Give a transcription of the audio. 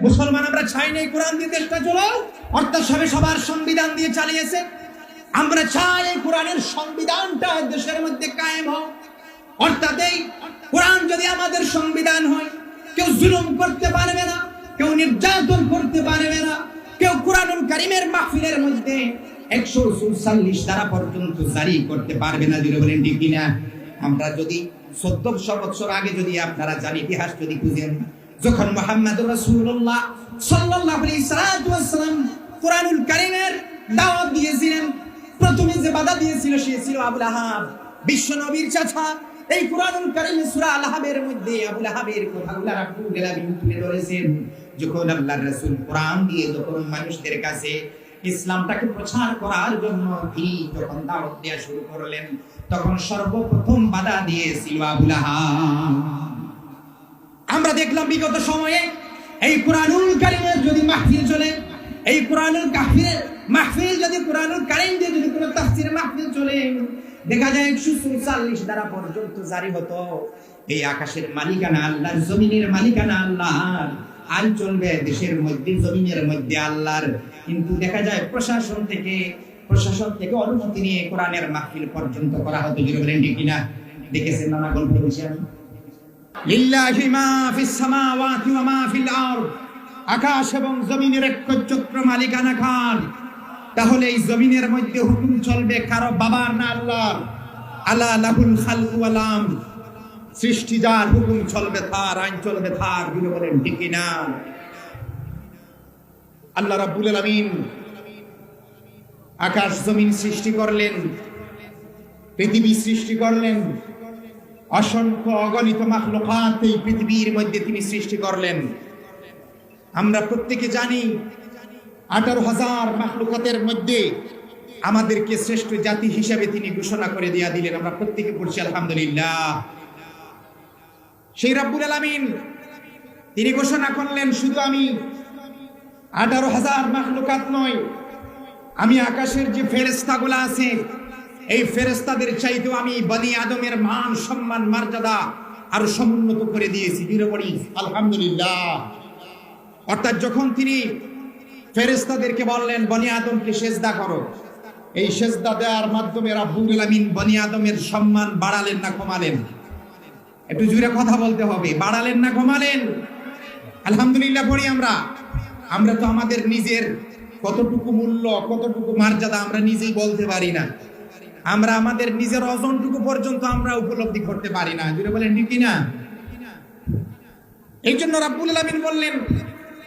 মুসলমান আমরা চাই না কোরআন দিয়ে দেশটা চলো, অর্থাৎ সবার সংবিধান দিয়ে চালিয়েছে। আমরা চাই এই কোরআনের সংবিধানটা দেশের মধ্যে কায়েম হোক। অর্থাৎ এই কোরআন যদি আমাদের সংবিধান হয়, কেউ জুলুম করতে পারবে না, কেউ নির্যাতন করতে পারবে না, কেউ কোরআনুল কারীমের মাহফিলের মধ্যে 144 ধারা পর্যন্ত জারি করতে পারবে না। যদি বলেন ঠিক কিনা? আমরা যদি 1400 বছর আগে যদি আপনারা জানি, ইতিহাস যদি খুঁজেন, যখন মুহাম্মদুর রাসূলুল্লাহ সাল্লাল্লাহু আলাইহি ওয়াসাল্লাম কোরআনুল কারীমের দাওয়াত দিয়েছিলেন, প্রথমে যে বাধা দিয়েছিল সে ছিল আবু লাহাব, বিশ্ব নবীর চাচা। এই কোরআনুল কারীম সূরা আল-লাহাবের মধ্যে আবু লাহাবের কথাগুলো রাব্বুল আলামিন তুলে ধরেছেন। যখন আল্লাহর রাসূল কোরআন দিয়ে যখন মানুষদের কাছে ইসলামটাকে প্রচার করার জন্য তিনি যখন দাওয়াত দেওয়া শুরু করলেন, তখন সর্বপ্রথম বাধা দিয়েছিল আবু লাহাব। আমরা দেখলাম বিগত সময়ে এই কোরআনুল কারীমের যদি মাহফিল চলে, এই কোরআনুল মাহফিল যদি কোরআনুল কারীম দিয়ে যদি কোনো তাফসীরের মাহফিল চলে, দেখা যায় 144 ধারা পর্যন্ত জারি হতো। এই আকাশের মালিকানা আল্লাহর, জমিনের মালিকানা আল্লাহর, আইন চলবে দেশের মধ্যে, জমিনের মধ্যে আল্লাহর। কিন্তু দেখা যায় প্রশাসন থেকে অনুমতি নিয়ে কোরআনের মাহফিল পর্যন্ত করা হতো। যদি বলেন ঠিক কিনা? দেখেছেন নানা গল্প বলছি আমি। লিল্লাহি মা ফিস সামাওয়াতি ওয়া মা ফিল আরদ, আকাশ এবং জমিনের একচ্ছত্র মালিকানা কার? তাহলে এই জমিনের মধ্যে হুকুম চলবে কারো বাবার না আল্লাহর। আলা লাহুল খালকু ওয়াল আমর, সৃষ্টি যার, হুকুম চলবে তার, আইন চলবে তার। যদি বলেন ঠিক কিনা? আল্লাহ রাব্বুল আলামিন আকাশ জমিন সৃষ্টি করলেন, পৃথিবী সৃষ্টি করলেন, অসংখ্য অগণিত মাখলুকাত এই পৃথিবীর মধ্যে তিনি সৃষ্টি করলেন। আমরা প্রত্যেকে জানি 18,000 মাখলুকাতের মধ্যে আমাদেরকে শ্রেষ্ঠ জাতি হিসাবে তিনি ঘোষণা করে দিলেন। আমরা প্রত্যেকে পড়ছি আলহামদুলিল্লাহ। সেই রাব্বুল আলামিন তিনি ঘোষণা করলেন, শুধু আমি 18,000 মাখলুকাত নয়, আমি আকাশের যে ফেরেশতাগুলো আছে এই ফেরেশতাদের চাইতেও আমি বনি আদমের মান সম্মান মর্যাদা আরো সমুন্নত করে দিয়েছি। দিনে পড়ি আলহামদুলিল্লাহ। অর্থাৎ যখন তিনি ফেরেশতাদেরকে বললেন বনি আদমকে সেজদা করো, এই সেজদা দেওয়ার মাধ্যমে রাব্বুল আলামিন বনি আদমের সম্মান বাড়ালেন না কমালেন? একটু জোরে কথা বলতে হবে, বাড়ালেন না কমালেন? আলহামদুলিল্লাহ পড়ি আমরা তো আমাদের নিজের কতটুকু মূল্য, কতটুকু মর্যাদা আমরা নিজেই বলতে পারি না। আমরা আমাদের নিজের ওজনটুকু পর্যন্ত আমরা উপলব্ধি করতে পারি না। জোরে বলেন ঠিক কিনা? এই জন্য রাব্বুল আলামিন বললেন